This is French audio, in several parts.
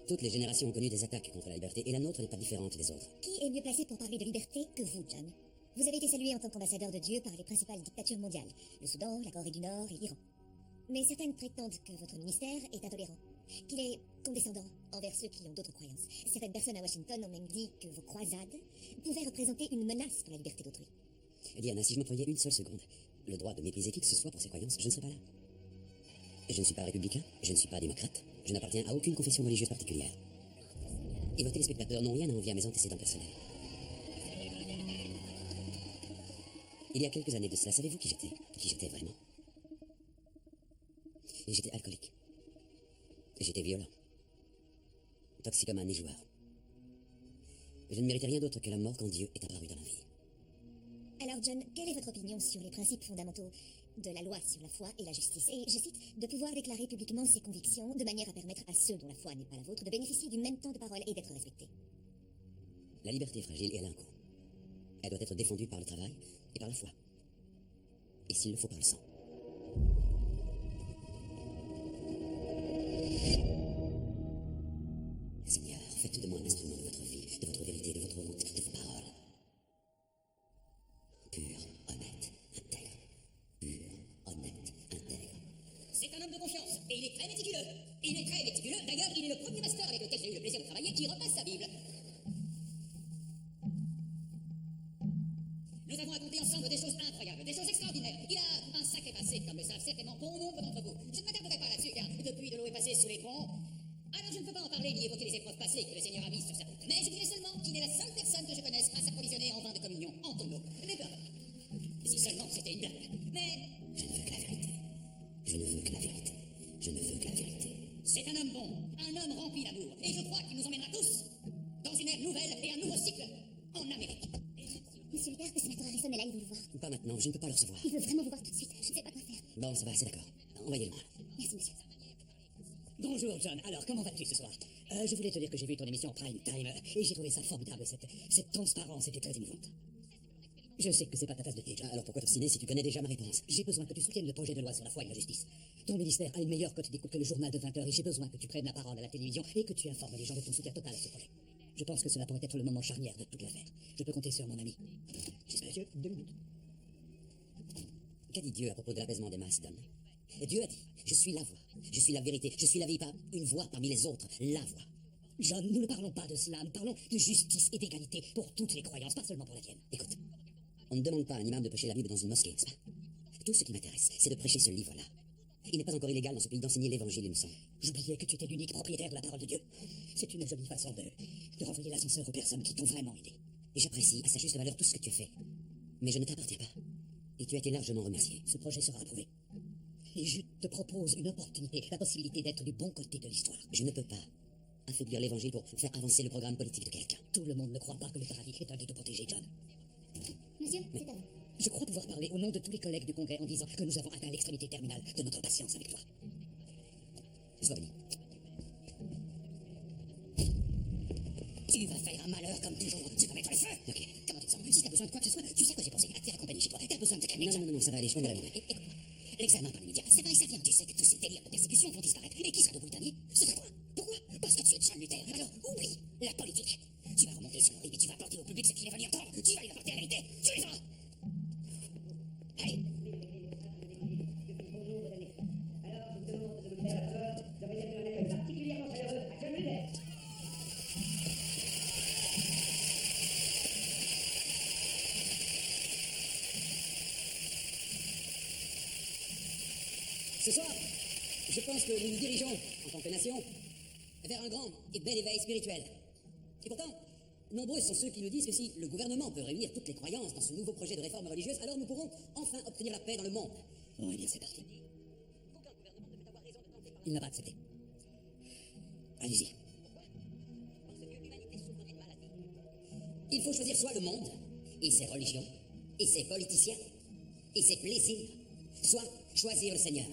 Toutes les générations ont connu des attaques contre la liberté, et la nôtre n'est pas différente des autres. Qui est mieux placé pour parler de liberté que vous, John? Vous avez été salué en tant qu'ambassadeur de Dieu par les principales dictatures mondiales, le Soudan, la Corée du Nord et l'Iran. Mais certaines prétendent que votre ministère est intolérant, qu'il est condescendant envers ceux qui ont d'autres croyances. Certaines personnes à Washington ont même dit que vos croisades pouvaient représenter une menace pour la liberté d'autrui. Diana, si je m'octroyais une seule seconde le droit de mépriser qui que ce soit pour ses croyances, je ne serais pas là. Je ne suis pas républicain, je ne suis pas démocrate, je n'appartiens à aucune confession religieuse particulière. Et vos téléspectateurs n'ont rien à envier à mes antécédents personnels. Il y a quelques années de cela, savez-vous qui j'étais? Qui j'étais vraiment? Et j'étais alcoolique. Et j'étais violent. Toxicomane et joueur. Je ne méritais rien d'autre que la mort quand Dieu est apparu dans ma vie. Alors John, quelle est votre opinion sur les principes fondamentaux de la loi sur la foi et la justice? Et, je cite, de pouvoir déclarer publiquement ses convictions de manière à permettre à ceux dont la foi n'est pas la vôtre de bénéficier du même temps de parole et d'être respectés. La liberté est fragile et elle a un coût. Elle doit être défendue par le travail et par la foi. Et s'il le faut, par le sang. Seigneur, faites de moi un instrument de votre vie, de votre vérité, de votre route, de vos paroles. Pur, honnête, intègre. Pur, honnête, intègre. C'est un homme de confiance, et il est très méticuleux. Il est très méticuleux. D'ailleurs, il est le premier pasteur avec lequel j'ai eu le plaisir de travailler qui repasse sa Bible. Nous avons raconté ensemble des choses incroyables, des choses extraordinaires. Il a un sacré passé, comme le savent certainement bon nombre d'entre vous. Je ne m'attarderai pas là-dessus, car depuis de l'eau est passée sous les ponts. Alors je ne peux pas en parler ni évoquer les épreuves passées que le Seigneur a mises sur sa route. Mais je dirais seulement qu'il est la seule personne que je connaisse à s'approvisionner en vin de communion, en tonneau. Mais peu importe. Si seulement c'était une blague. Mais Je ne veux que la vérité. Je ne veux que la vérité. Je ne veux que la vérité. c'est un homme bon, un homme rempli d'amour. Et je crois qu'il nous emmènera tous dans une ère nouvelle et un nouveau cycle en Amérique. Monsieur le père, le sénateur Harrison est là, il veut vous voir. Pas maintenant, je ne peux pas le recevoir. Il veut vraiment vous voir tout de suite, je ne sais pas quoi faire. Bon, ça va, c'est d'accord. Envoyez-le-moi. Merci, monsieur. Bonjour John, alors comment vas-tu ce soir? Je voulais te dire que j'ai vu ton émission Prime Time et j'ai trouvé ça formidable, cette transparence était très émouvante. Je sais que c'est pas ta tasse de thé, John. Alors pourquoi t'obstiner si tu connais déjà ma réponse? J'ai besoin que tu soutiennes le projet de loi sur la foi et la justice. Ton ministère a une meilleure cote d'écoute que le journal de 20 heures et j'ai besoin que tu prennes la parole à la télévision et que tu informes les gens de ton soutien total à ce projet. Je pense que cela pourrait être le moment charnière de toute l'affaire. Je peux compter sur mon ami. Monsieur, 2 minutes. Qu'a dit Dieu à propos de l'apaisement des masses, Don? Dieu a dit, je suis la voix, je suis la vérité, je suis la vie, pas une voix parmi les autres, la voix. John, nous ne parlons pas de cela, nous parlons de justice et d'égalité pour toutes les croyances, pas seulement pour la tienne. Écoute, on ne demande pas à un imam de prêcher la Bible dans une mosquée, n'est-ce pas? Tout ce qui m'intéresse, c'est de prêcher ce livre-là. Il n'est pas encore illégal dans ce pays d'enseigner l'évangile, il me semble. J'oubliais que tu étais l'unique propriétaire de la parole de Dieu. C'est une jolie façon de renvoyer l'ascenseur aux personnes qui t'ont vraiment aidé. Et j'apprécie à sa juste valeur tout ce que tu as fait. Mais je ne t'appartiens pas. Et tu as été largement remercié. Ce projet sera approuvé. Et je te propose une opportunité, la possibilité d'être du bon côté de l'histoire. Je ne peux pas affaiblir l'évangile pour faire avancer le programme politique de quelqu'un. Tout le monde ne croit pas que le paradis est un lieu de protégé, John. Monsieur, c'est à vous. Je crois pouvoir parler au nom de tous les collègues du Congrès en disant que nous avons atteint l'extrémité terminale de notre patience avec toi. Sois béni. Tu vas faire un malheur comme toujours. Tu vas mettre le feu. Ok. Comment tu te sens? Si t'as besoin de quoi que ce soit, tu sais quoi j'ai pensé. T'es accompagné chez toi. T'as besoin de te calmer. Non, ça va aller, je connais la vie. Écoute-moi. L'examen par les médias, ça va et ça vient. Tu sais que tous ces délires de persécution vont disparaître. Et qui sera debout le dernier? Ce sera toi. Pourquoi? Parce que tu es John Luther. Alors, oublie la politique. Tu vas remonter sur le rive et tu vas apporter au public ce qu'il est venu entendre. Tu vas lui apporter la vérité. Tu les auras. Allez. Alors, je vous demande de me faire la peur. Je vais dire un appel particulièrement chaleureux à John Luther. Ce soir, je pense que nous nous dirigeons, en tant que nation, vers un grand et bel éveil spirituel. Et pourtant, nombreux sont ceux qui nous disent que si le gouvernement peut réunir toutes les croyances dans ce nouveau projet de réforme religieuse, alors nous pourrons enfin obtenir la paix dans le monde. Bon, eh bien, c'est parti. Il n'a pas accepté. Allez-y. Il faut choisir soit le monde, et ses religions, et ses politiciens, et ses plaisirs, soit choisir le Seigneur.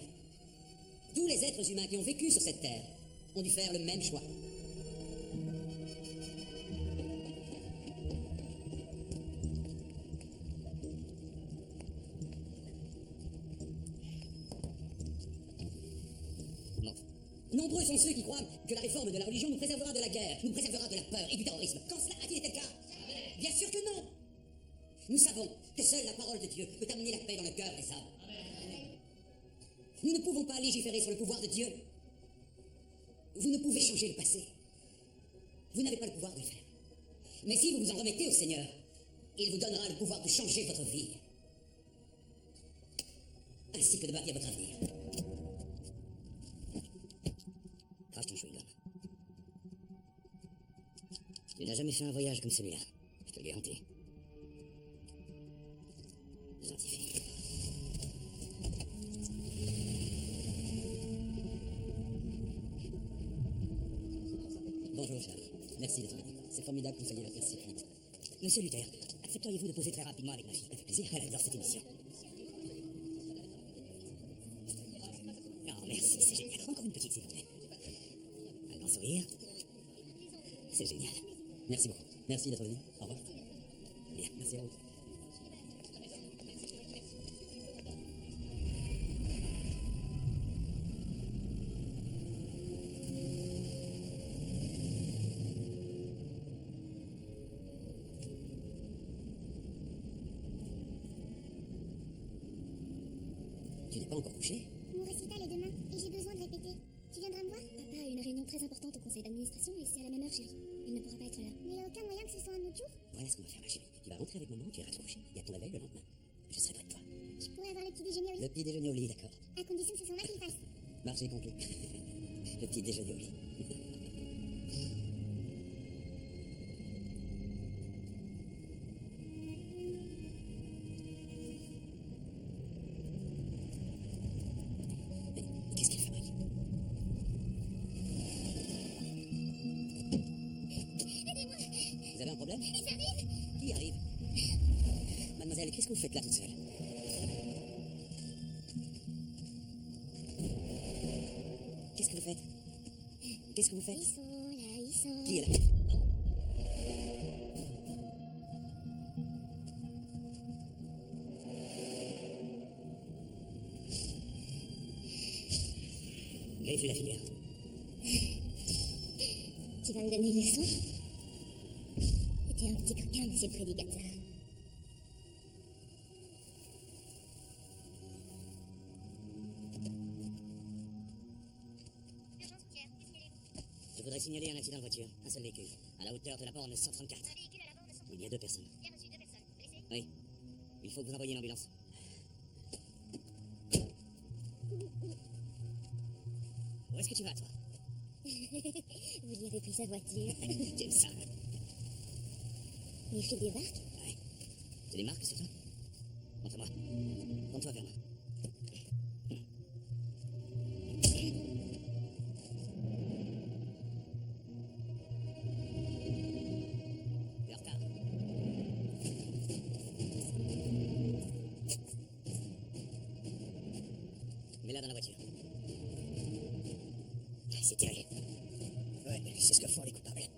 Tous les êtres humains qui ont vécu sur cette terre ont dû faire le même choix. Non. Nombreux sont ceux qui croient que la réforme de la religion nous préservera de la guerre, nous préservera de la peur et du terrorisme. Quand cela a-t-il été le cas? Bien sûr que non. Nous savons que seule la parole de Dieu peut amener la paix dans le cœur des hommes. Nous ne pouvons pas légiférer sur le pouvoir de Dieu. Vous ne pouvez changer le passé. Vous n'avez pas le pouvoir de le faire. Mais si vous vous en remettez au Seigneur, il vous donnera le pouvoir de changer votre vie, ainsi que de bâtir votre avenir. Crache ton chewing-gum. Tu n'as jamais fait un voyage comme celui-là, je te le garantis. Gentille fille. Bonjour, Charles. Merci d'être venu. C'est formidable que vous soyez là. Merci, Philippe. Monsieur Luther, accepteriez-vous de poser très rapidement avec ma fille? Avec plaisir, elle adore cette émission. Non, merci, c'est génial. Encore une petite, s'il vous plaît. Un grand sourire. C'est génial. Merci beaucoup. Merci d'être venu. Au revoir. Bien, merci à vous. Tu n'es pas encore couché? Mon récital est demain et j'ai besoin de répéter. Tu viendras me voir? Papa a une réunion très importante au conseil d'administration et c'est à la même heure, chérie. Il ne pourra pas être là. Mais il n'y a aucun moyen que ce soit un autre jour? Voilà ce qu'on va faire, ma chérie. Tu vas rentrer avec maman, tu iras te coucher. Et à ton réveil le lendemain, je serai près de toi. Je pourrais avoir le petit déjeuner au lit? Le petit déjeuner au lit, d'accord. À condition que ce soit moi qui le fasse. Marché conclu. Le petit déjeuner au lit. Mais qu'est-ce qu'il fabrique? Aidez-moi! Vous avez un problème? Ils arrivent! Qui arrive? Mademoiselle, qu'est-ce que vous faites là toute seule? Qu'est-ce que vous faites? Qu'est-ce que vous faites? Ils sont là, ils sont... Qui est là? Griffe la filière. Tu vas me donner une leçon? C'était un petit coquin, monsieur le prédicateur. Je voudrais signaler un accident de voiture. Un seul véhicule. À la hauteur de la borne 134. Un véhicule à la borne 134. Il y a 2 personnes. Bien reçu, 2 personnes. Blessé? Oui. Il faut que vous envoyiez une ambulance. Où est-ce que tu vas, toi? Vous lui avez pris sa voiture. J'aime ça. Les flics débarquent? Ouais. C'est des marques sur toi? Montre-moi. Tourne-toi vers moi. Le retard. Mets-la dans la voiture. C'est terrible. Ouais, c'est ce que font les coupables.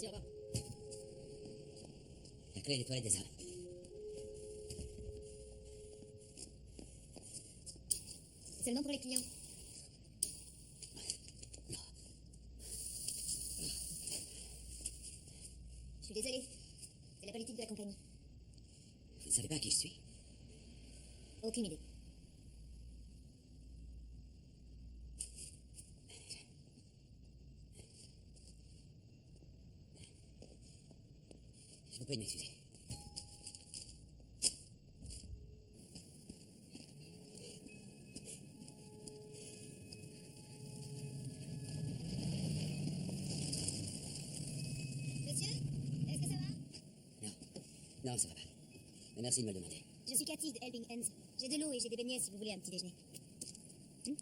Merci, au revoir. La clé des toilettes des armes. Seulement pour les clients. Je suis désolée. C'est la politique de la compagnie. Vous ne savez pas qui je suis? Aucune idée. Je vous prie de m'excuser. Monsieur, est-ce que ça va? Non. Non, ça va pas. Mais merci de me le demander. Je suis Cathy de Helping Hands. J'ai de l'eau et j'ai des beignets si vous voulez un petit déjeuner. Il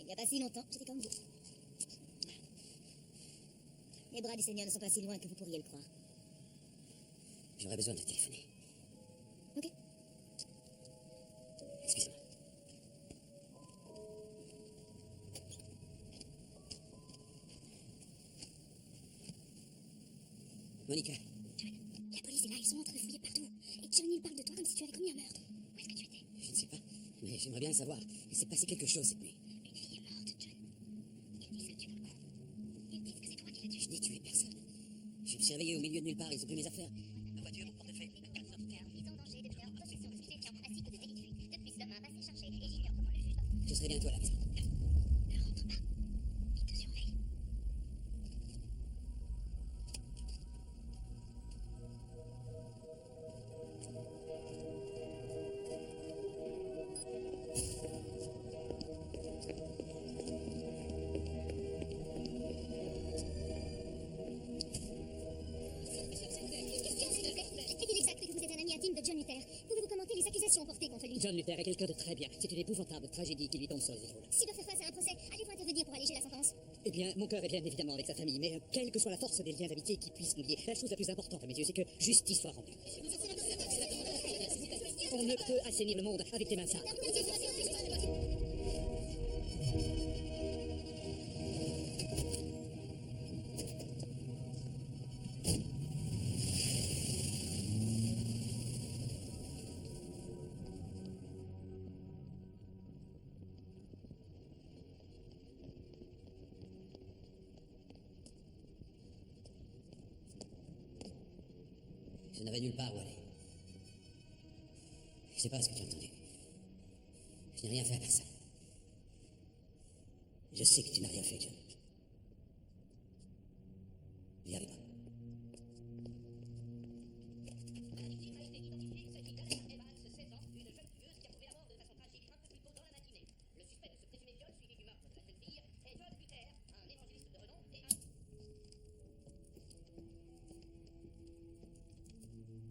n'y a pas si longtemps, j'étais comme vous. Les bras du Seigneur ne sont pas si loin que vous pourriez le croire. J'aurais besoin de téléphoner. Ok. Excusez-moi. Monica, La police est là, ils sont en train de fouiller partout. Et John, il parle de toi comme si tu avais commis un meurtre. Où est-ce que tu étais? je ne sais pas, mais j'aimerais bien le savoir. Il s'est passé quelque chose cette nuit. Une fille est morte, John. Ils disent que tu veux le coup. Ils disent que c'est toi qui l'as tuée. Je n'ai tué personne. Je me suis réveillé au milieu de nulle part, ils ont pris mes affaires. Ma voiture, mon portefeuille. Ils sont en danger de mineurs, possession de stupéfiants, ainsi que de délits de fuite. Depuis ce demain, passez chercher. Et j'ignore comment le juge va... Je serai bientôt à la maison. Ne rentre pas. Il te surveille. Est-il exact que vous êtes un ami intime de John Luther? Pouvez-vous commenter les accusations portées contre lui? John Luther est quelqu'un de très bien. C'est une épouvantable tragédie qui lui tombe sur les épaules. S'il doit faire face à un procès, allez-vous intervenir pour alléger la sentence? Eh bien, mon cœur est bien évidemment avec sa famille, mais quelle que soit la force des liens d'amitié qui puissent nous lier, la chose la plus importante à mes yeux, c'est que justice soit rendue. On ne peut assainir le monde avec des mains sales. Je n'avais nulle part où aller. Je sais pas ce que tu as entendu. Je n'ai rien fait à personne. Je sais que tu n'as rien fait, John. N'y arrive pas.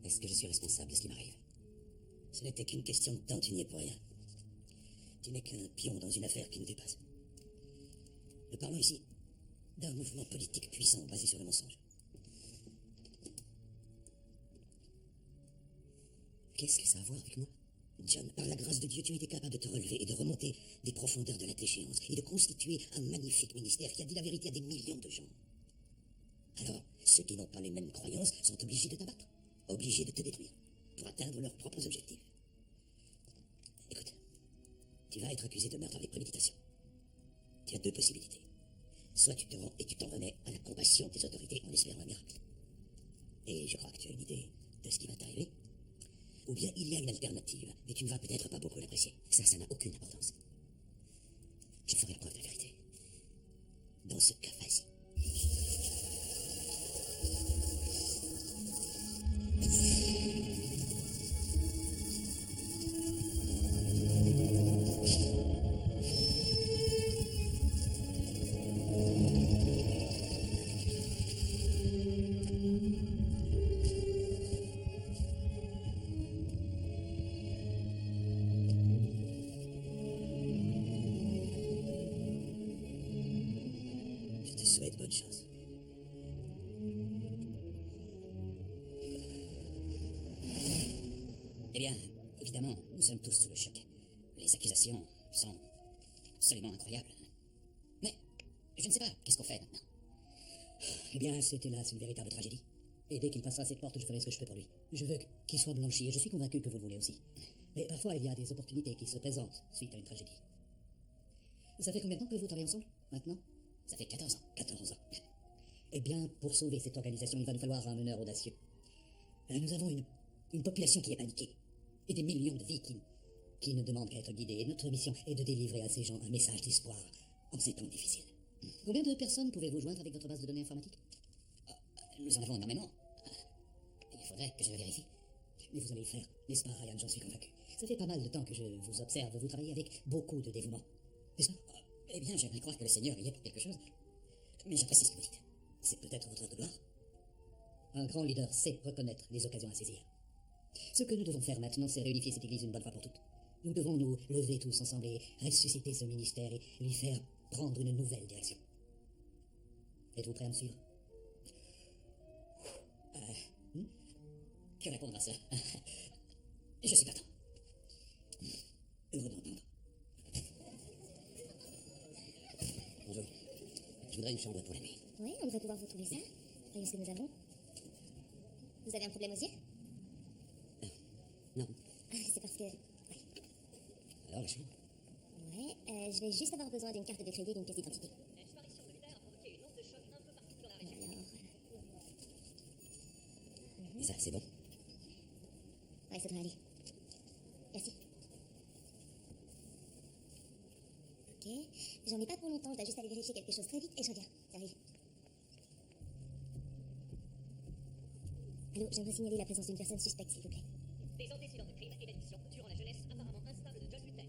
Est-ce que je suis responsable de ce qui m'arrive? Ce n'était qu'une question de temps, tu n'y es pour rien. Tu n'es qu'un pion dans une affaire qui nous dépasse. Nous parlons ici d'un mouvement politique puissant basé sur le mensonge. Qu'est-ce que ça a à voir avec moi? John, par la grâce de Dieu, tu as été capable de te relever et de remonter des profondeurs de la déchéance et de constituer un magnifique ministère qui a dit la vérité à des millions de gens. Alors, ceux qui n'ont pas les mêmes croyances sont obligés de t'abattre, obligés de te détruire, pour atteindre leurs propres objectifs. Écoute, tu vas être accusé de meurtre avec préméditation. Tu as deux possibilités. Soit tu te rends et tu t'en remets à la compassion des autorités en espérant un miracle. Et je crois que tu as une idée de ce qui va t'arriver. Ou bien il y a une alternative, mais tu ne vas peut-être pas beaucoup l'apprécier. Ça n'a aucune importance. Je ferai la preuve de la vérité. Dans ce cas, vas-y. Je te souhaite bonne chance. Eh bien, évidemment, nous sommes tous sous le choc. Les accusations sont absolument incroyables. Mais je ne sais pas, qu'est-ce qu'on fait maintenant? Eh bien, c'est hélas une véritable tragédie. Et dès qu'il passera cette porte, je ferai ce que je peux pour lui. Je veux qu'il soit blanchi, et je suis convaincu que vous le voulez aussi. Mais parfois, il y a des opportunités qui se présentent suite à une tragédie. Ça fait combien de temps que vous travaillez ensemble, maintenant? Ça fait 14 ans. 14 ans. Eh bien, pour sauver cette organisation, il va nous falloir un meneur audacieux. Nous avons une population qui est paniquée. Et des millions de vies qui ne demandent qu'à être guidées. Et notre mission est de délivrer à ces gens un message d'espoir en ces temps difficiles. Combien de personnes pouvez-vous joindre avec votre base de données informatique? Nous en avons énormément. Il faudrait que je le vérifie. Mais vous allez le faire, n'est-ce pas, Ryan? J'en suis convaincu. Ça fait pas mal de temps que je vous observe. Vous travaillez avec beaucoup de dévouement. N'est-ce pas? Eh bien, j'aimerais croire que le Seigneur y est pour quelque chose. Mais j'apprécie ce que vous dites. C'est peut-être votre heure de gloire. Un grand leader sait reconnaître les occasions à saisir. Ce que nous devons faire maintenant, c'est réunifier cette église une bonne fois pour toutes. Nous devons nous lever tous ensemble et ressusciter ce ministère et lui faire prendre une nouvelle direction. Êtes-vous prêt à me suivre? Que répondre à ça? Je suis partant. Heureux d'entendre. Bonjour. Je voudrais une chambre pour la nuit. Oui, on devrait pouvoir vous trouver ça. Voyons ce que nous avons. Vous avez un problème aux yeux? Non. Ah, c'est parce que... Alors, la chambre? Ouais, je vais juste avoir besoin d'une carte de crédit et d'une pièce d'identité. Et ça, c'est bon? Ouais, ça devrait aller. Merci. Ok, j'en ai pas pour longtemps, je dois juste aller vérifier quelque chose très vite et je reviens. J'arrive. Allô, j'aimerais signaler la présence d'une personne suspecte, s'il vous plaît. Des antécédents de crime et d'addiction durant la jeunesse apparemment instable de John Luther.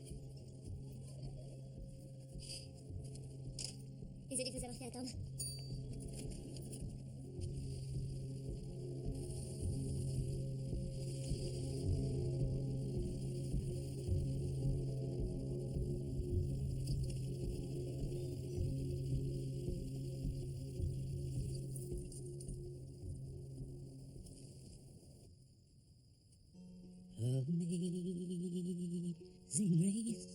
Désolé de vous avoir fait attendre. Amazing grace,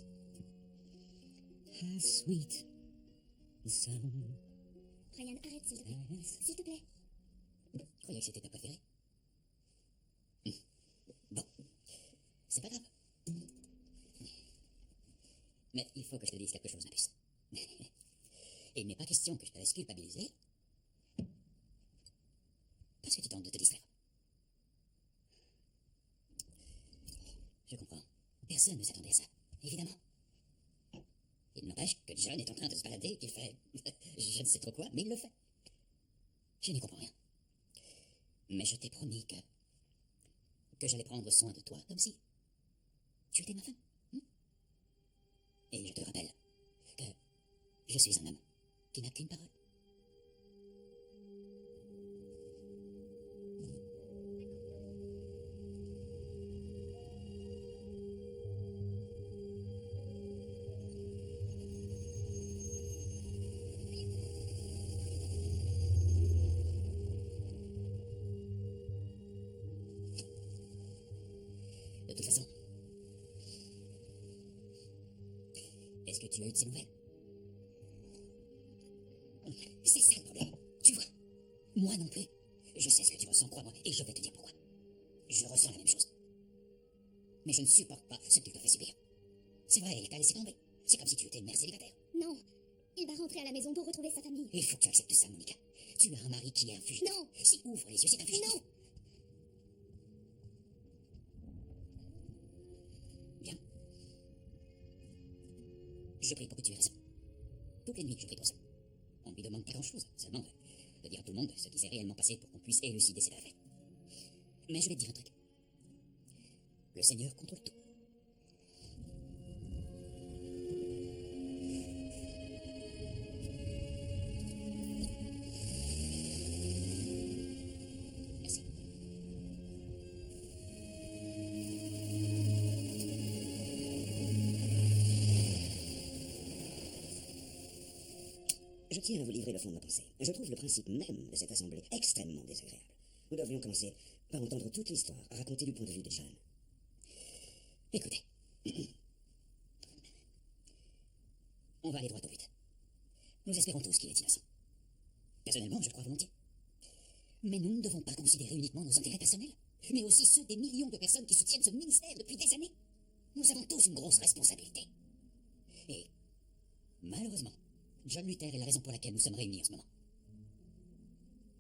how sweet the sound. Ryan, arrête, s'il te plaît. S'il te plaît. Je croyais que c'était ta préférée. Bon, c'est pas grave. Mais il faut que je te dise quelque chose, ma puce. Et il n'est pas question que je te laisse culpabiliser parce que tu tentes de te distraire. Je comprends. Personne ne s'attendait à ça, évidemment. Il n'empêche que John est en train de se balader, qu'il fait je ne sais trop quoi, mais il le fait. Je n'y comprends rien. Mais je t'ai promis que j'allais prendre soin de toi, comme si tu étais ma femme. Et je te rappelle que je suis un homme qui n'a qu'une parole. De toute façon, est-ce que tu as eu de ces nouvelles? C'est ça le problème, tu vois. Moi non plus. Je sais ce que tu ressens, crois-moi, et je vais te dire pourquoi. Je ressens la même chose. Mais je ne supporte pas ce qu'il te fait subir. C'est vrai, il t'a laissé tomber. C'est comme si tu étais une mère célibataire. Non, il va rentrer à la maison pour retrouver sa famille. Il faut que tu acceptes ça, Monica. Tu as un mari qui est un fugitif. Non. Si, ouvre les yeux, c'est un fugitif. Non. Bien. Je prie pour que tu aies raison. Toutes les nuits, je prie pour ça. On ne lui demande pas grand-chose, seulement de dire à tout le monde ce qui s'est réellement passé pour qu'on puisse élucider cette affaire. Mais je vais te dire un truc. Le Seigneur contrôle tout. Merci. Je tiens à vous livrer le fond de ma pensée. Je trouve le principe même de cette assemblée extrêmement désagréable. Nous devrions commencer par entendre toute l'histoire, racontée du point de vue de John. Écoutez. On va aller droit au but. Nous espérons tous qu'il est innocent. Personnellement, je le crois volontiers. Mais nous ne devons pas considérer uniquement nos intérêts personnels, mais aussi ceux des millions de personnes qui soutiennent ce ministère depuis des années. Nous avons tous une grosse responsabilité. Et, malheureusement, John Luther est la raison pour laquelle nous sommes réunis en ce moment.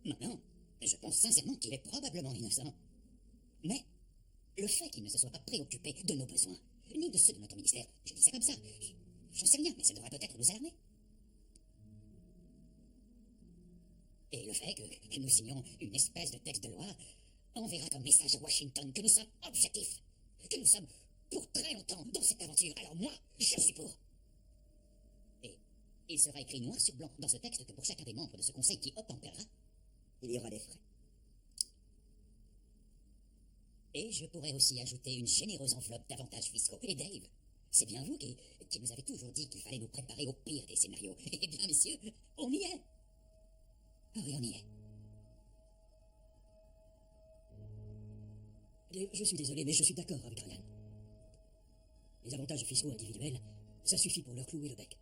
Maintenant, je pense sincèrement qu'il est probablement innocent. Mais, le fait qu'il ne se soit pas préoccupé de nos besoins, ni de ceux de notre ministère, je dis ça comme ça, j'en sais rien, mais ça devrait peut-être nous alarmer. Et le fait que nous signions une espèce de texte de loi enverra comme message à Washington que nous sommes objectifs, que nous sommes pour très longtemps dans cette aventure. Alors moi, je suis pour. Et il sera écrit noir sur blanc dans ce texte que pour chacun des membres de ce conseil qui obtempérera, il y aura des frais. Et je pourrais aussi ajouter une généreuse enveloppe d'avantages fiscaux. Et Dave, c'est bien vous qui nous avez toujours dit qu'il fallait nous préparer au pire des scénarios. Eh bien, messieurs, on y est. Ah oui, on y est. Dave, je suis désolé, mais je suis d'accord avec Ryan. Les avantages fiscaux individuels, ça suffit pour leur clouer le bec.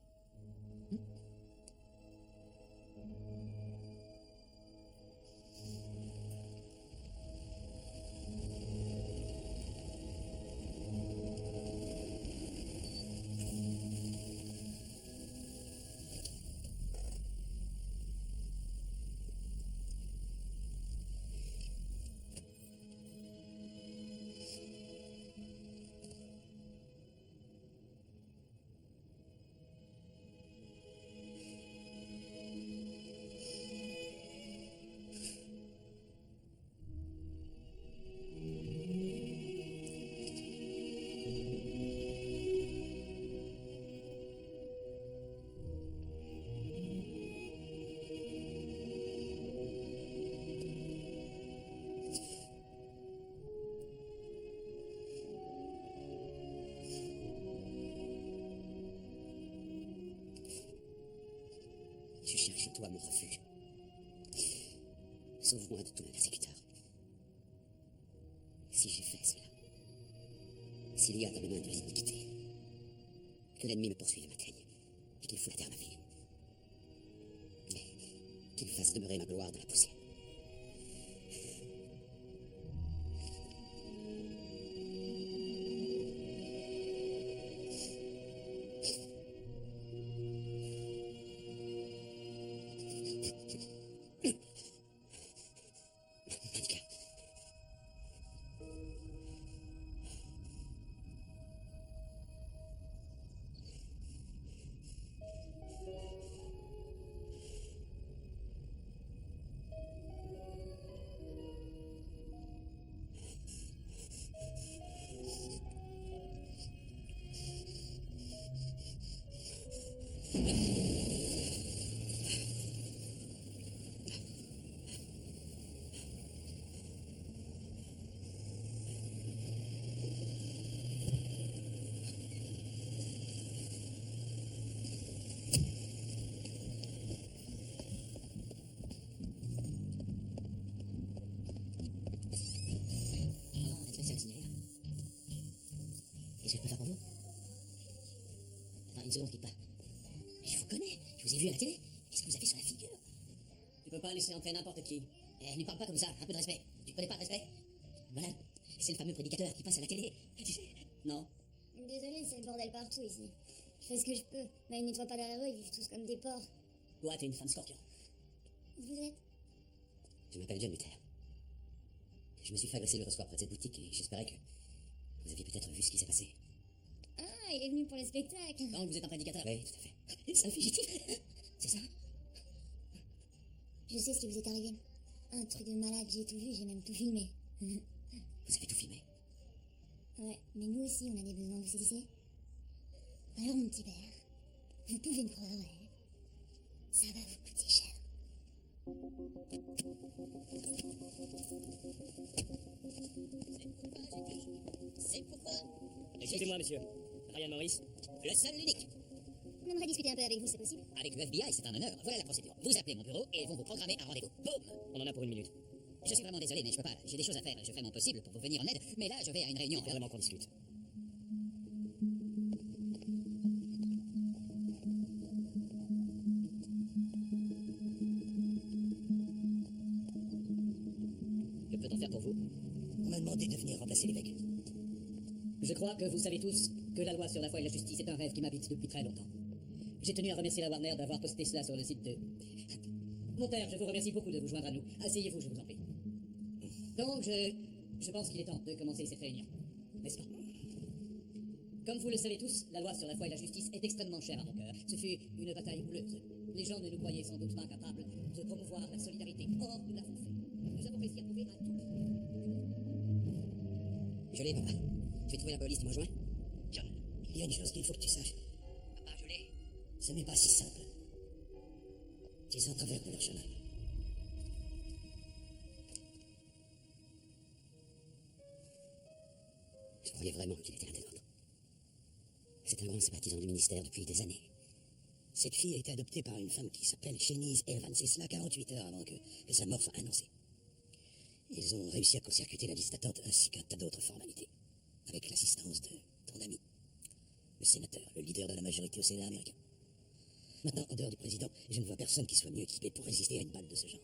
Je cherche en toi mon refuge. Sauve-moi de tous mes persécuteurs. Si j'ai fait cela, s'il y a dans mes mains de l'iniquité, que l'ennemi me poursuive et m'atteigne, et qu'il foule à terre ma vie, mais qu'il fasse demeurer ma gloire dans la poussière. Qu'est-ce que je peux faire pour vous? Attends, une seconde, quitte pas. Je vous connais, je vous ai vu à la télé. Qu'est-ce que vous avez sur la figure? Tu peux pas laisser entrer n'importe qui. Ne parle pas comme ça, un peu de respect. Tu connais pas le respect? Voilà, c'est le fameux prédicateur qui passe à la télé. Tu sais? Non. Désolée, c'est le bordel partout ici. Je fais ce que je peux, mais ils nettoient pas derrière eux, ils vivent tous comme des porcs. Toi, t'es une femme scorpion. Vous êtes? Je m'appelle John Luther. Je me suis fait agresser l'autre soir près de cette boutique et j'espérais que vous aviez peut-être vu ce qui s'est passé. Ah, il est venu pour le spectacle. Donc vous êtes un prédicateur? Oui, tout à fait. C'est un fugitif. C'est ça? Je sais ce qui vous est arrivé. Un truc de malade, j'ai tout vu, j'ai même tout filmé. Vous avez tout filmé? Ouais, mais nous aussi, on a des besoins, vous saisissez? Alors, mon petit père, vous pouvez me croire, ouais. Ça va vous coûter cher. C'est pourquoi Excusez-moi, monsieur. Ryan Morris. le seul, l'unique. On aimerait discuter un peu avec vous, c'est possible? Avec le FBI, c'est un honneur. Voilà la procédure. Vous appelez mon bureau et ils vont vous programmer un rendez-vous. Boum! On en a pour une minute. Je suis vraiment désolé, mais je peux pas. J'ai des choses à faire. Je fais mon possible pour vous venir en aide, mais là, je vais à une réunion. Il faut vraiment qu'on discute. m'a demandé de venir remplacer l'évêque. Je crois que vous savez tous que la loi sur la foi et la justice est un rêve qui m'habite depuis très longtemps. J'ai tenu à remercier la Warner d'avoir posté cela sur le site de... Mon père, je vous remercie beaucoup de vous joindre à nous. Asseyez-vous, je vous en prie. Donc, je pense qu'il est temps de commencer cette réunion. N'est-ce pas? Comme vous le savez tous, la loi sur la foi et la justice est extrêmement chère à mon cœur. Ce fut une bataille houleuse. Les gens ne nous croyaient sans doute pas capables de promouvoir la solidarité. Or, nous l'avons fait. Nous avons réussi à prouver à tout le monde. Je l'ai, papa. Tu veux trouver la police, tu m'as joint? John, il y a une chose qu'il faut que tu saches. Papa, je l'ai. Ce n'est pas si simple. Tu es en travers de leur chemin. Je croyais vraiment qu'il était l'un des nôtres. C'est un grand sympathisant du ministère depuis des années. Cette fille a été adoptée par une femme qui s'appelle Chenise Evans, et cela 48 heures avant que sa mort soit annoncée. Ils ont réussi à court-circuiter la liste d'attente ainsi qu'un tas d'autres formalités, avec l'assistance de ton ami, le sénateur, le leader de la majorité au Sénat américain. Maintenant, en dehors du président, je ne vois personne qui soit mieux équipé pour résister à une balle de ce genre.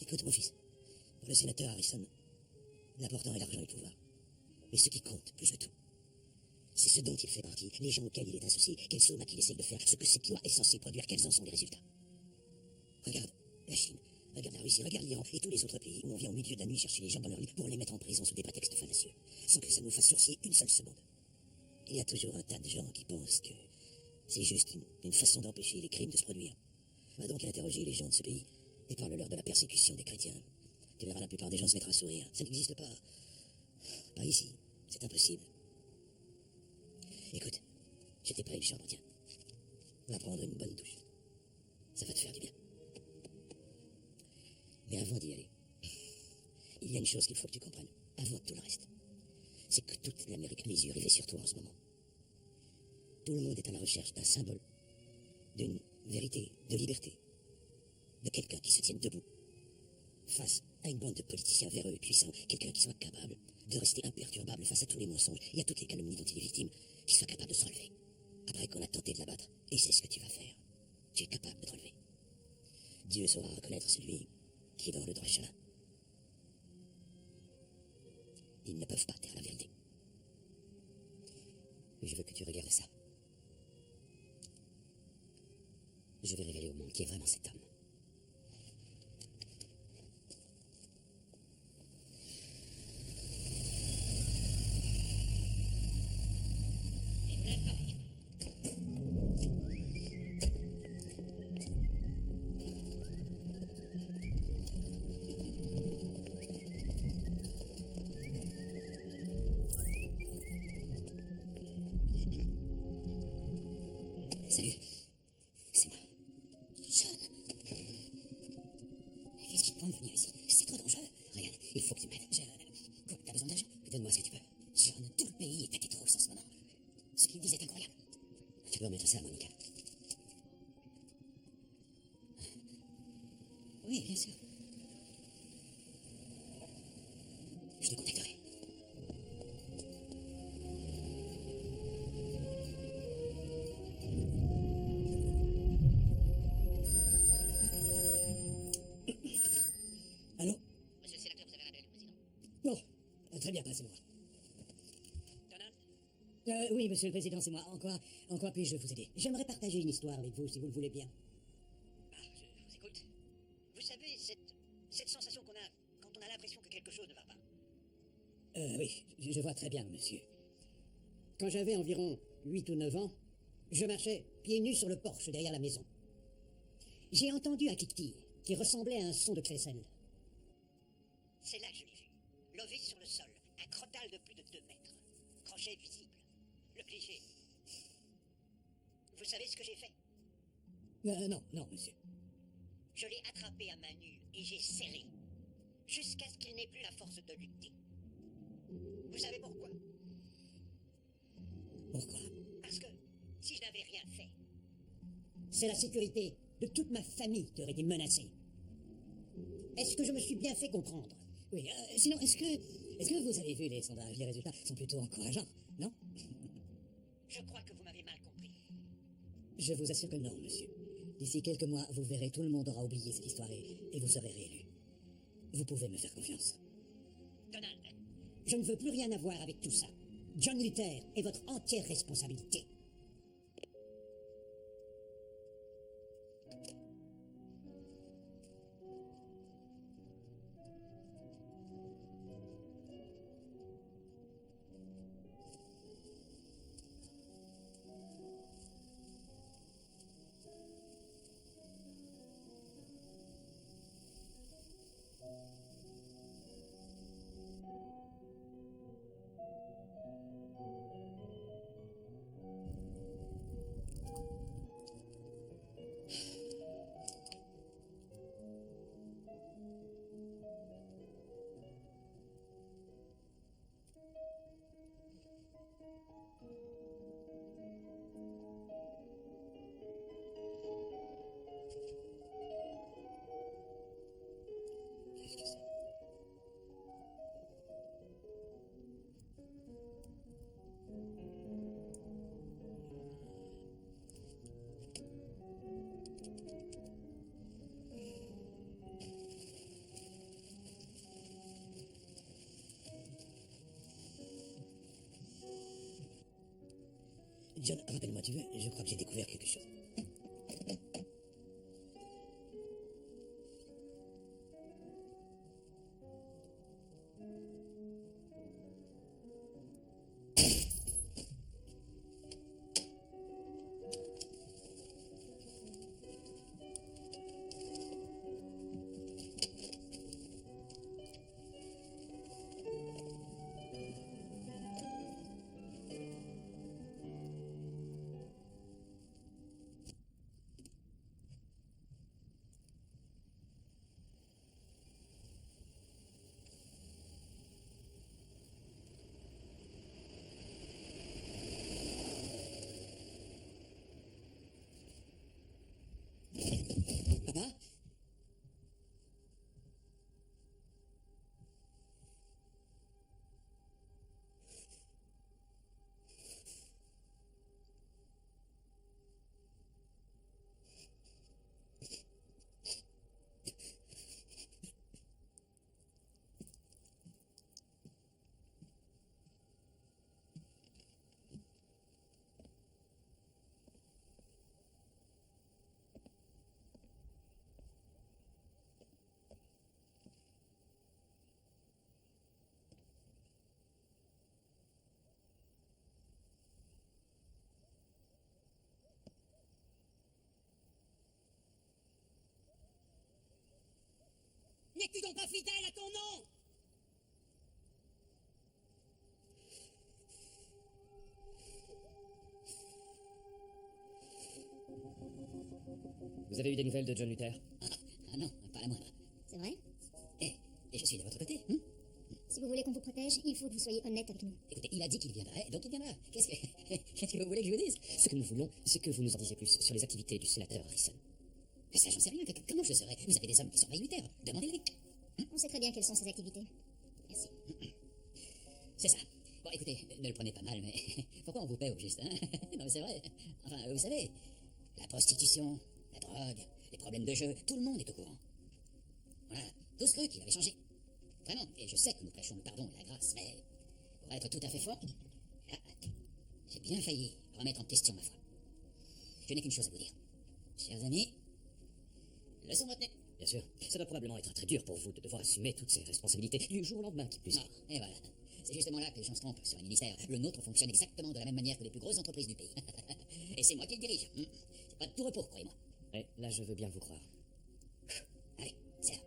Écoute, mon fils, pour le sénateur Harrison, l'important est l'argent et le pouvoir. Mais ce qui compte, plus que tout, c'est ce dont il fait partie, les gens auxquels il est associé, quelles sommes qu'il essaye de faire, ce que cette loi est censée produire, quels en sont les résultats. Regarde la Chine, regarde la Russie, regarde l'Iran et tous les autres pays où on vient au milieu de la nuit chercher les gens dans leur lit pour les mettre en prison sous des prétextes fallacieux, sans que ça nous fasse sourciller une seule seconde. Il y a toujours un tas de gens qui pensent que c'est juste une façon d'empêcher les crimes de se produire. Va donc interroger les gens de ce pays et parle-leur de la persécution des chrétiens. Tu verras, la plupart des gens se mettre à sourire. Ça n'existe pas. Pas ici. C'est impossible. Écoute, je t'ai prêt une chambre, tiens. Va prendre une bonne douche. Ça va te faire du bien. Mais avant d'y aller, il y a une chose qu'il faut que tu comprennes, avant tout le reste. C'est que toute l'Amérique a les yeux rivés sur toi en ce moment. Tout le monde est à la recherche d'un symbole, d'une vérité, de liberté, de quelqu'un qui se tienne debout face à une bande de politiciens véreux et puissants, quelqu'un qui soit capable de rester imperturbable face à tous les mensonges et à toutes les calomnies dont il est victime, qui soit capable de se relever après qu'on a tenté de l'abattre. Et c'est ce que tu vas faire. Tu es capable de te relever. Dieu saura reconnaître celui qui est dans le droit chemin. Ils ne peuvent pas taire la vérité. Je veux que tu regardes ça. Je vais révéler au monde qui est vraiment cet homme. Salut. C'est moi. John. Qu'est-ce qui te prend de venir ici? C'est trop dangereux. Regarde, il faut que tu m'aides. Quoi, t'as besoin d'argent? Donne-moi ce que tu peux. John, tout le pays est à tes trousses en ce moment. Ce qu'il disent est incroyable. Tu peux remettre ça, Monica. Oui, bien sûr. Je te contacterai. Allô? Monsieur le sénateur, vous avez un appel du président. Bon, très bien, passez-moi. Donald? Oui, monsieur le président, c'est moi. En quoi puis-je vous aider? J'aimerais partager une histoire avec vous, si vous le voulez bien. Je vous écoute. Vous savez, cette sensation qu'on a quand on a l'impression que quelque chose ne va pas. Oui, je vois très bien, monsieur. Quand j'avais environ 8 ou 9 ans, je marchais pieds nus sur le porche derrière la maison. J'ai entendu un cliquetis qui ressemblait à un son de crécelle. C'est là que je l'ai vu. Lové sur le sol, un crottal de plus de 2 mètres. Crochet visible. Le cliché. Vous savez ce que j'ai fait? Non, monsieur. Je l'ai attrapé à main nue et j'ai serré. Jusqu'à ce qu'il n'ait plus la force de lutter. Vous savez pourquoi? Pourquoi? Parce que si je n'avais rien fait, C'est la sécurité de toute ma famille qui aurait été menacée. Est-ce que je me suis bien fait comprendre? Oui, sinon, est-ce que vous avez vu les sondages? Les résultats sont plutôt encourageants, non? je crois que vous m'avez mal compris. Je vous assure que non, monsieur. D'ici quelques mois, vous verrez, tout le monde aura oublié cette histoire et vous serez réélu. Vous pouvez me faire confiance. Donald, Je ne veux plus rien avoir avec tout ça. John Luther est votre entière responsabilité. Qu'est-ce que c'est? John, rappelle-moi, tu veux, je crois que j'ai découvert quelque chose. Papa? N'es-tu donc pas fidèle à ton nom? Vous avez eu des nouvelles de John Luther? Ah non, pas la moindre. C'est vrai? Et je suis de votre côté. Si vous voulez qu'on vous protège, il faut que vous soyez honnête avec nous. Écoutez, il a dit qu'il viendrait, donc il viendra. Qu'est-ce que vous voulez que je vous dise? Ce que nous voulons, c'est que vous nous en disiez plus sur les activités du sénateur Harrison. Mais ça, j'en sais rien. Comment je le saurais? Vous avez des hommes qui surveillent Luther. Demandez-les. On sait très bien quelles sont ses activités. Merci. C'est ça. Bon, écoutez, ne le prenez pas mal, mais pourquoi on vous paie au juste, hein? Non, mais c'est vrai. Enfin, vous savez, la prostitution, la drogue, les problèmes de jeu, tout le monde est au courant. Voilà, tous cru qu'il avait changé. Vraiment, et je sais que nous prêchons le pardon et la grâce, mais pour être tout à fait franc, là, j'ai bien failli remettre en question ma foi. Je n'ai qu'une chose à vous dire. Chers amis, leçon retenue. Bien sûr, ça doit probablement être très dur pour vous de devoir assumer toutes ces responsabilités du jour au lendemain, qui plus Non, est. et voilà. C'est justement là que les gens se trompent sur un ministère. Le nôtre fonctionne exactement de la même manière que les plus grosses entreprises du pays. Et c'est moi qui le dirige. C'est pas de tout repos, croyez-moi. Et là, je veux bien vous croire. Allez, c'est là.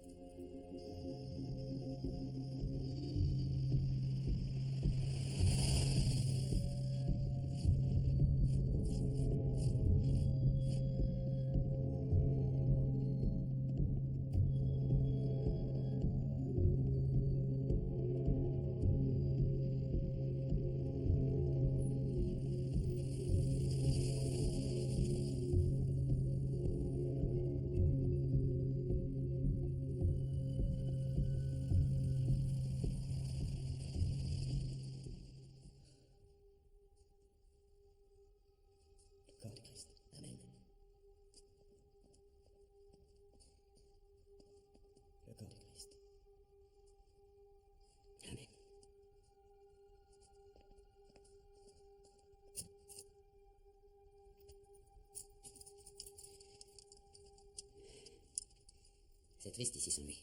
C'est triste ici sans lui.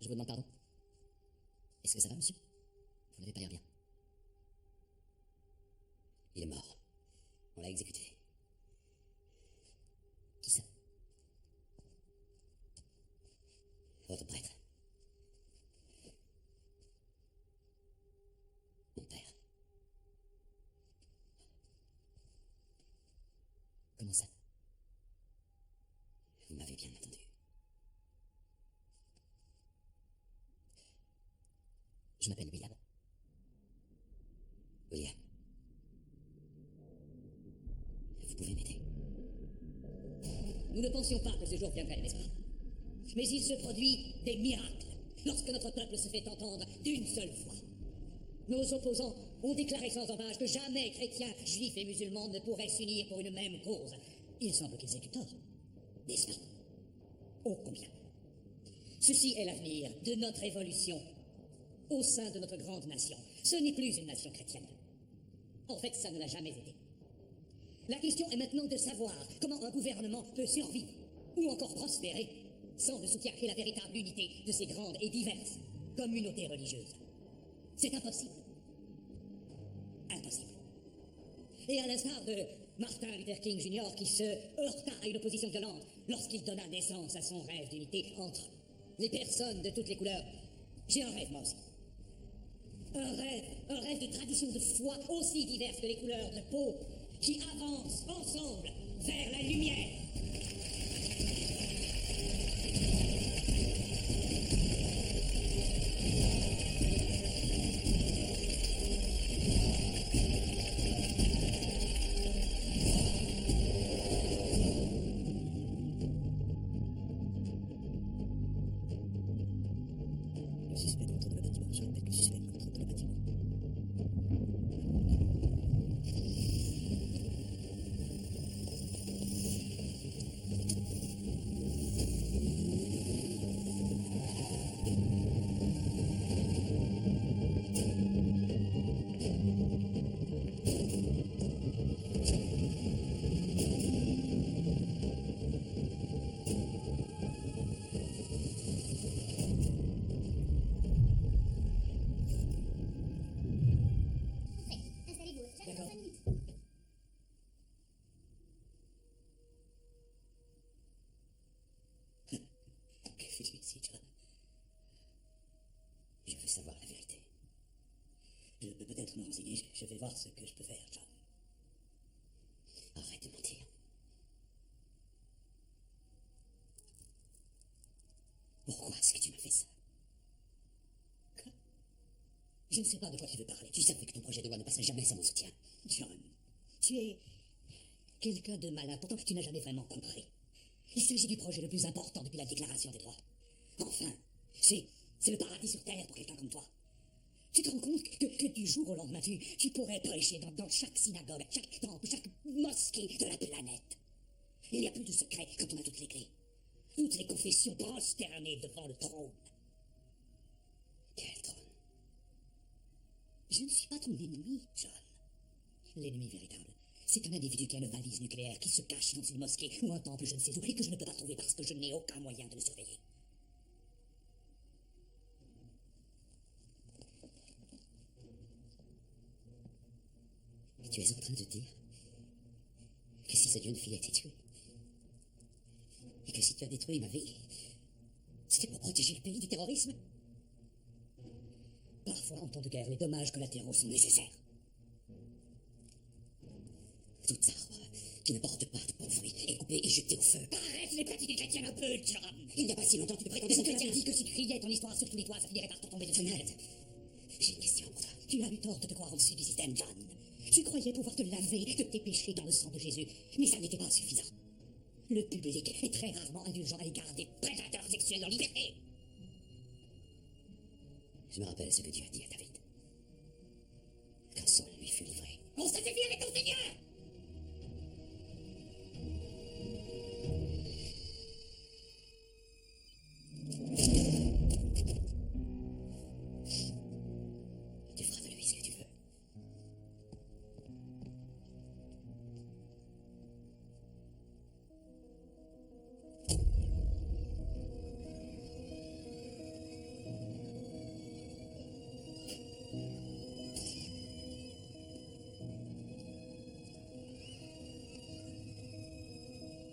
Je vous demande pardon. Est-ce que ça va, monsieur? Vous n'avez pas l'air bien. Il est mort. On l'a exécuté. Qui ça? Votre prêtre. Mon père. Comment ça? Vous m'avez bien entendu. Je m'appelle William. William. Vous pouvez m'aider. Nous ne pensions pas que ce jour viendrait, n'est-ce pas? Mais il se produit des miracles lorsque notre peuple se fait entendre d'une seule voix. Nos opposants ont déclaré sans embâche que jamais chrétiens, juifs et musulmans ne pourraient s'unir pour une même cause. Il semble qu'ils aient eu tort, n'est-ce pas? Oh combien! Ceci est l'avenir de notre évolution au sein de notre grande nation. Ce n'est plus une nation chrétienne. En fait, ça ne l'a jamais été. La question est maintenant de savoir comment un gouvernement peut survivre ou encore prospérer sans le soutien et la véritable unité de ces grandes et diverses communautés religieuses. C'est impossible. Impossible. Et à l'instar de Martin Luther King Jr. qui se heurta à une opposition violente lorsqu'il donna naissance à son rêve d'unité entre les personnes de toutes les couleurs, j'ai un rêve moi aussi. Un rêve de tradition de foi aussi diverse que les couleurs de peau qui avancent ensemble vers la lumière. Le suspect entre dans le bâtiment. Je répète, le suspect entre dans le bâtiment. Parfait. Installez-vous. J'arrive dans 5 minutes. Que fais-tu ici, John? Je veux savoir la vérité. Je peux peut-être me renseigner. Je vais voir ce que je peux faire, John. Arrête de mentir. Pourquoi est-ce que tu m'as fait ça? Quoi? Je ne sais pas de quoi tu veux parler. Tu savais que ton projet de loi ne passerait jamais sans mon soutien. John, Tu es quelqu'un de malin, pourtant tu n'as jamais vraiment compris. Il s'agit du projet le plus important depuis la Déclaration des droits. Enfin, c'est le paradis sur Terre pour quelqu'un comme toi. Tu te rends compte que du jour au lendemain, tu pourrais prêcher dans chaque synagogue, chaque temple, chaque mosquée de la planète. Il n'y a plus de secret quand on a toutes les clés. Toutes les confessions prosternées devant le trône. Quel trône? Je ne suis pas ton ennemi, John. L'ennemi véritable, c'est un individu qui a une valise nucléaire, qui se cache dans une mosquée ou un temple, je ne sais où, et que je ne peux pas trouver parce que je n'ai aucun moyen de le surveiller. Et tu es en train de dire que si cette jeune fille a été tuée, et que si tu as détruit ma vie, c'était pour protéger le pays du terrorisme? Parfois, en temps de guerre, les dommages collatéraux sont nécessaires. Tout arbre qui ne porte pas de bon fruit est coupé et jeté au feu. Arrête les pratiques chrétiennes un peu, John. Il n'y a pas si longtemps, tu te prétendais chrétien. Dit que si tu criais ton histoire sur tous les toits, ça finirait par te tomber de fenêtre. J'ai une question pour toi. Tu as eu tort de te croire au-dessus du système, John. Tu croyais pouvoir te laver de tes péchés dans le sang de Jésus, mais ça n'était pas suffisant. Le public est très rarement indulgent à l'égard des prédateurs sexuels en liberté. Je me rappelle ce que Dieu a dit à David. Quand Saul lui fut livré. On s'affaiblit avec ton Seigneur! Tu feras de lui ce que tu veux.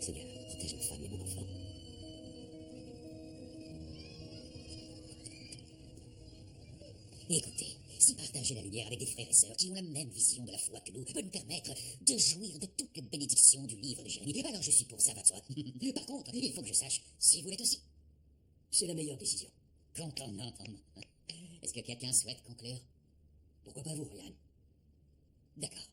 Seigneur, protège ma femme et mon enfant. Écoutez, si partager la lumière avec des frères et sœurs qui ont la même vision de la foi que nous peut nous permettre de jouir de toutes les bénédictions du livre de Jérémie, alors je suis pour ça, va de soi. Par contre, il faut que je sache si vous l'êtes aussi. C'est la meilleure décision. Content d'entendre. Est-ce que quelqu'un souhaite conclure? Pourquoi pas vous, Ryan? D'accord.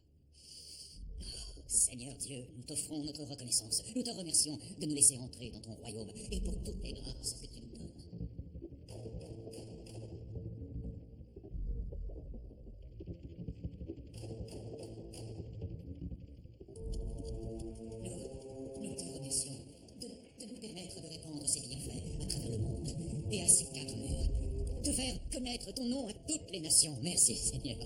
Oh, Seigneur Dieu, nous t'offrons notre reconnaissance. Nous te remercions de nous laisser entrer dans ton royaume et pour toutes les grâces que tu nous donnes. Nous te remercions de nous permettre de répandre ces bienfaits à travers le monde et à ces 4 murs. De faire connaître ton nom à toutes les nations. Merci, Seigneur.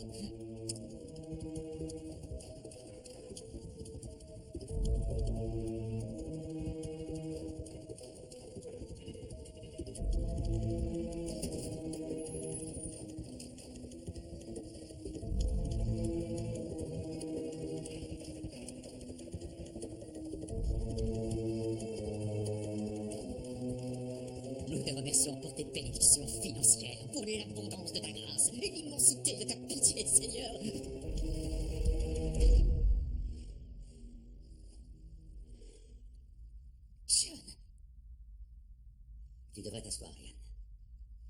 Nous te remercions pour tes bénédictions financières, pour l'abondance de ta grâce et l'immensité de ta pitié, Seigneur. John. Tu devrais t'asseoir, Ryan.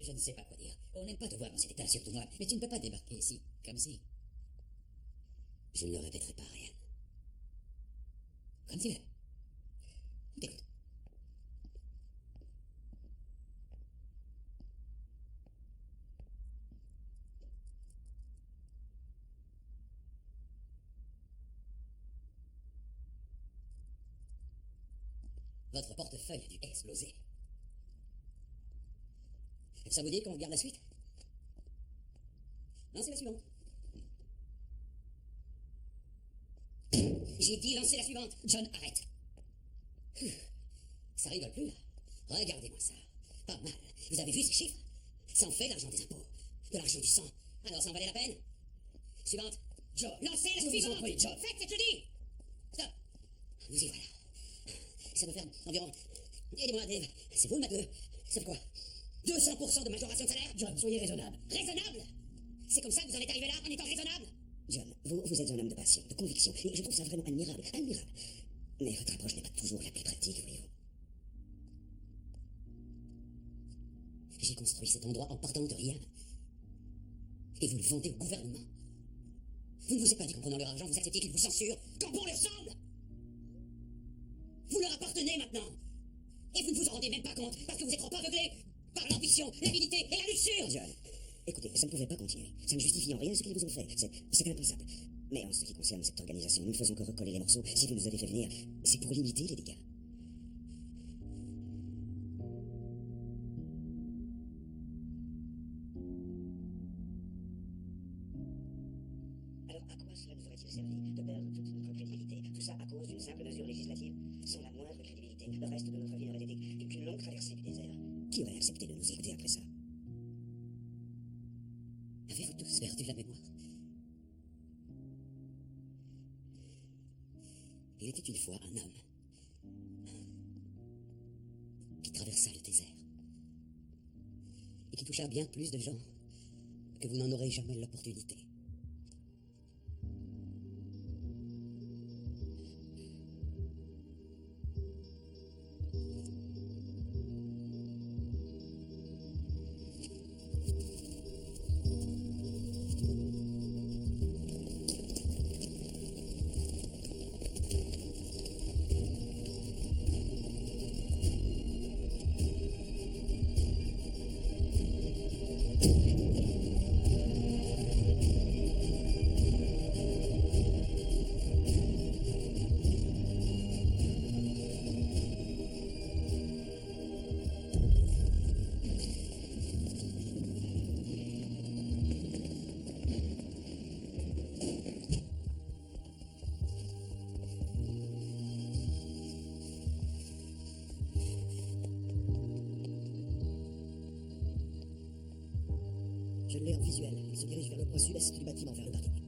Je ne sais pas quoi dire. On n'aime pas te voir dans cet état, surtout moi, mais tu ne peux pas débarquer ici, comme si... Je ne le répéterai pas, Ryan. Comme tu veux. On t'écoute. Votre portefeuille a dû exploser. Ça vous dit qu'on regarde la suite? Non, c'est la suivante. J'ai dit lancer la suivante. John, arrête. Ça rigole plus, là. Regardez-moi ça. Pas mal. Vous avez vu ces chiffres? Ça en fait l'argent des impôts. De l'argent du sang. Alors ça en valait la peine? Suivante. John. Lancez la suivante. John. Faites ce que je dis. Stop. Nous y voilà. Ça doit faire environ... Aidez-moi, Dave. C'est vous le matheux. Ça fait quoi? 200% de majoration de salaire? John, soyez raisonnable. Raisonnable? C'est comme ça que vous en êtes arrivé là, en étant raisonnable? John, vous êtes un homme de passion, de conviction, et je trouve ça vraiment admirable, admirable. Mais votre approche n'est pas toujours la plus pratique, voyez-vous. J'ai construit cet endroit en partant de rien. Et vous le vendez au gouvernement. Vous ne vous êtes pas dit qu'en prenant leur argent, vous acceptiez qu'ils vous censurent, quand bon leur semble? Vous leur appartenez maintenant. Et vous ne vous en rendez même pas compte, parce que vous êtes trop aveuglés par l'ambition, l'avidité et la luxure. John, écoutez, ça ne pouvait pas continuer. Ça ne justifie en rien ce qu'ils vous ont fait. C'est impensable. Mais en ce qui concerne cette organisation, nous ne faisons que recoller les morceaux. Si vous nous avez fait venir, c'est pour limiter les dégâts. Alors, à quoi cela nous aurait-il servi de perdre toute notre crédibilité? Tout ça à cause d'une simple mesure législative? Sans la moindre crédibilité, le reste de notre vie n'aurait été qu'une longue traversée du désert. Qui aurait accepté de nous écouter après ça? Avez-vous tous perdu la mémoire? Il était une fois un homme qui traversa le désert et qui toucha bien plus de gens que vous n'en aurez jamais l'opportunité. Je l'ai en visuel. Il se dirige vers le point sud-est du bâtiment, vers le parking.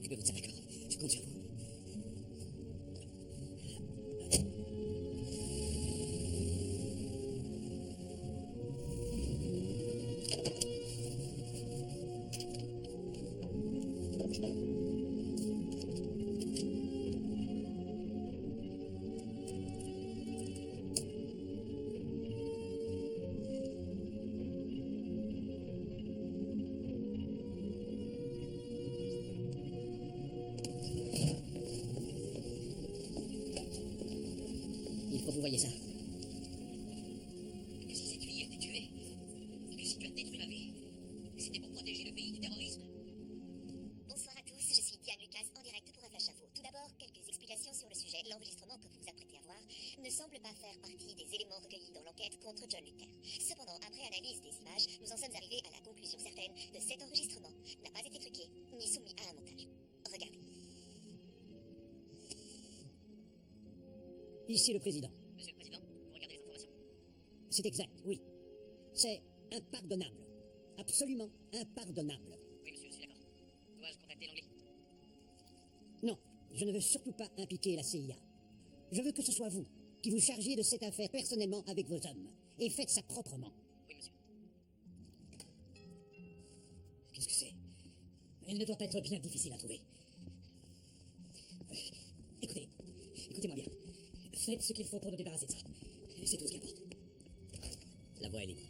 occupez-vous de ça, d'accord? Je compte sur vous. Il faut que vous voyez ça. Que si cette fille était tuée, que si tu as détruit ma vie, c'était pour protéger le pays du terrorisme. Bonsoir à tous, je suis Diane Lucas en direct pour un flash info. Tout d'abord, quelques explications sur le sujet. L'enregistrement que vous vous apprêtez à voir ne semble pas faire partie des éléments recueillis dans l'enquête contre John Luther. Cependant, après analyse des images, nous en sommes arrivés à la conclusion certaine de cet enregistrement n'a pas été truqué ni soumis à un montage. Regardez. Ici le président. Monsieur le Président, vous regardez les informations? C'est exact, oui. C'est impardonnable. Absolument impardonnable. Oui, monsieur, je suis d'accord. Dois-je contacter l'anglais? Non, je ne veux surtout pas impliquer la CIA. Je veux que ce soit vous qui vous chargiez de cette affaire personnellement avec vos hommes. Et faites ça proprement. Oui, monsieur. Qu'est-ce que c'est? Elle ne doit pas être bien difficile à trouver. Écoutez-moi bien. Faites ce qu'il faut pour nous débarrasser de ça. C'est tout ce qui importe. La voie est libre.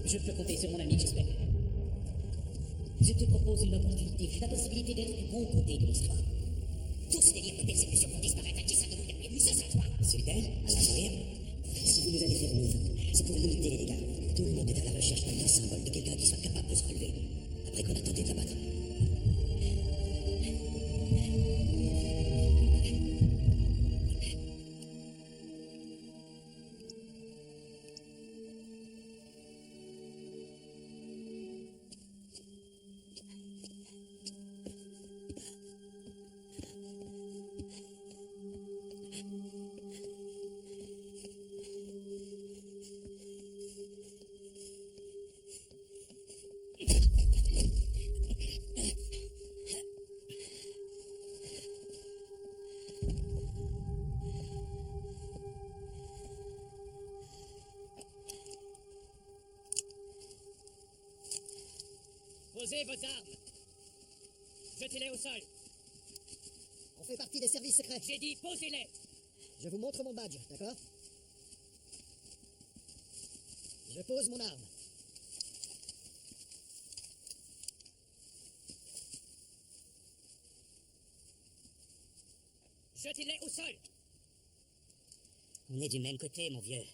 Je peux compter sur mon ami, j'espère. Je te propose une opportunité, la possibilité d'être du bon côté de l'histoire. Tous ces délires de persécution vont disparaître à qui ça de vous terminer. Ce sera toi. Super, à la sourire. Si vous nous avez fait venir, c'est pour limiter les dégâts. Tout le monde est à la recherche d'un symbole, de quelqu'un qui soit capable de se relever, après qu'on a tenté de l'abattre. Posez vos armes. Jetez-les au sol. On fait partie des services secrets. J'ai dit posez-les. Je vous montre mon badge, d'accord? Je pose mon arme. Jetez-les au sol. On est du même côté, mon vieux.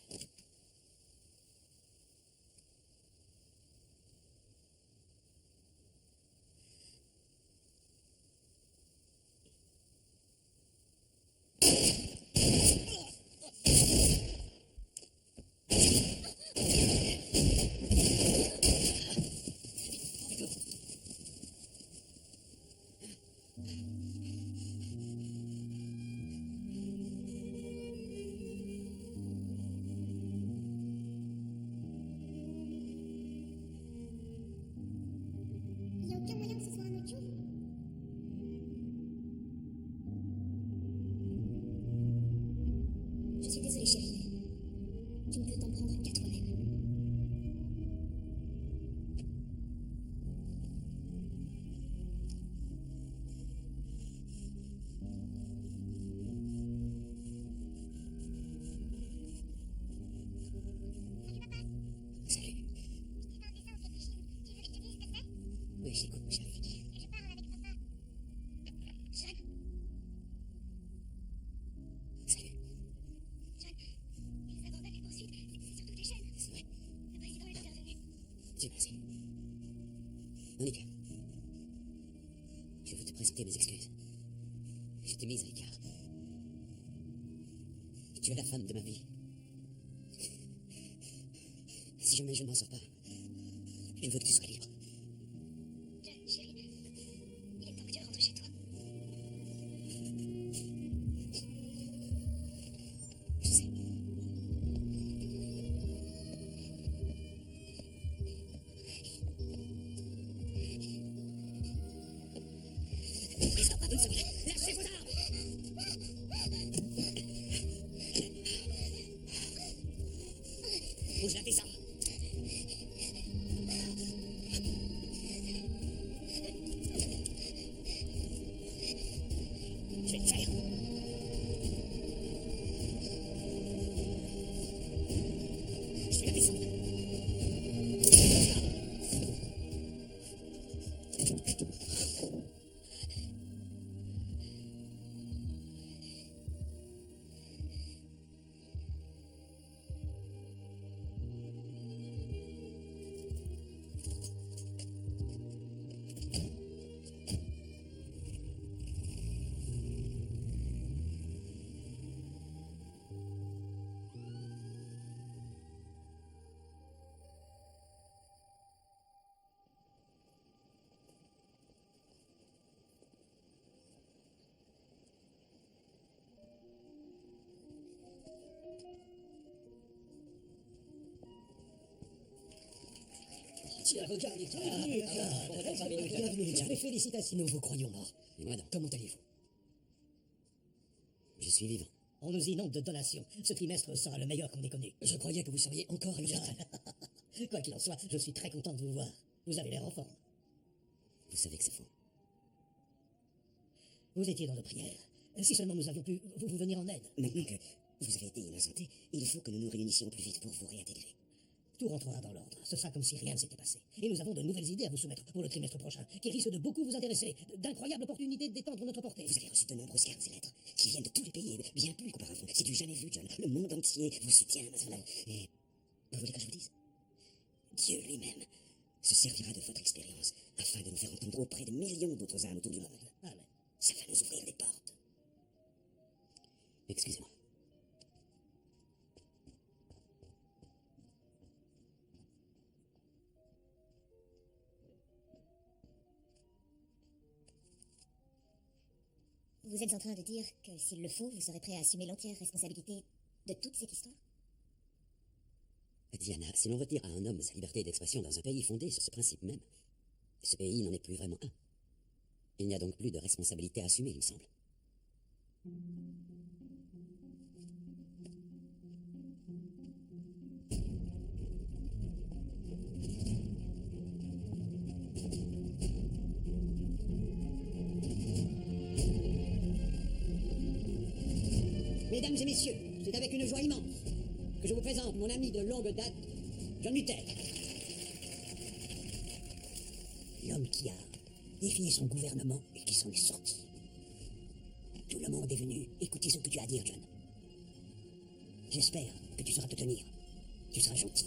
Il n'y a aucun moyen que ce soit un autre jour. Je suis désolée, chérie. Tu ne peux t'en prendre qu'à toi-même. Salut. Oui, j'écoute, mon chéri. Je parle avec papa. Jeanne, Salut. Jeanne, ils abandonnent les poursuites. C'est surtout des chaînes. C'est vrai. Le président est intervenu. Dieu merci. Monique. Je veux te présenter mes excuses. Je t'ai mise à l'écart. Tu es la femme de ma vie. Si jamais je ne m'en sors pas, je veux que tu sois libre. Jeanne, chérie, il est temps que tu rentres chez toi. Je sais. Reste pas une seconde. Lâchez vos armes. Bouge la descends. Je vais te faire. Je vais la descendre. Tiens, regardez, bienvenue, Jeanne. Félicitations, nous vous croyons morts. Et moi, donc, Comment allez-vous? je suis vivant. On nous inonde de donations. Ce trimestre sera le meilleur qu'on ait connu. Je croyais que vous seriez encore à l'hôpital. Quoi qu'il en soit, je suis très content de vous voir. Vous avez l'air en forme. Vous savez que c'est faux. Vous étiez dans nos prières. Si seulement nous avions pu vous venir en aide. Maintenant que vous avez été innocenté, il faut que nous nous réunissions plus vite pour vous réintégrer. Tout rentrera dans l'ordre. Ce sera comme si rien ne s'était passé. Et nous avons de nouvelles idées à vous soumettre pour le trimestre prochain, qui risquent de beaucoup vous intéresser. D'incroyables opportunités d'étendre notre portée. Vous avez reçu de nombreuses cartes et lettres qui viennent de tous les pays, et bien plus qu'auparavant. C'est du jamais vu, John. Le monde entier vous soutient, ma soeur. Et vous voulez que je vous dise? Dieu lui-même se servira de votre expérience afin de nous faire entendre auprès de millions d'autres âmes autour du monde. Amen. Ça va nous ouvrir des portes. Excusez-moi. Vous êtes en train de dire que s'il le faut, vous serez prêt à assumer l'entière responsabilité de toute cette histoire? Diana, si l'on retire à un homme sa liberté d'expression dans un pays fondé sur ce principe même, ce pays n'en est plus vraiment un. Il n'y a donc plus de responsabilité à assumer, il me semble. Mesdames et messieurs, c'est avec une joie immense que je vous présente mon ami de longue date, John Luther. L'homme qui a défié son gouvernement et qui s'en est sorti. Tout le monde est venu écouter ce que tu as à dire, John. J'espère que tu sauras te tenir. Tu seras gentil.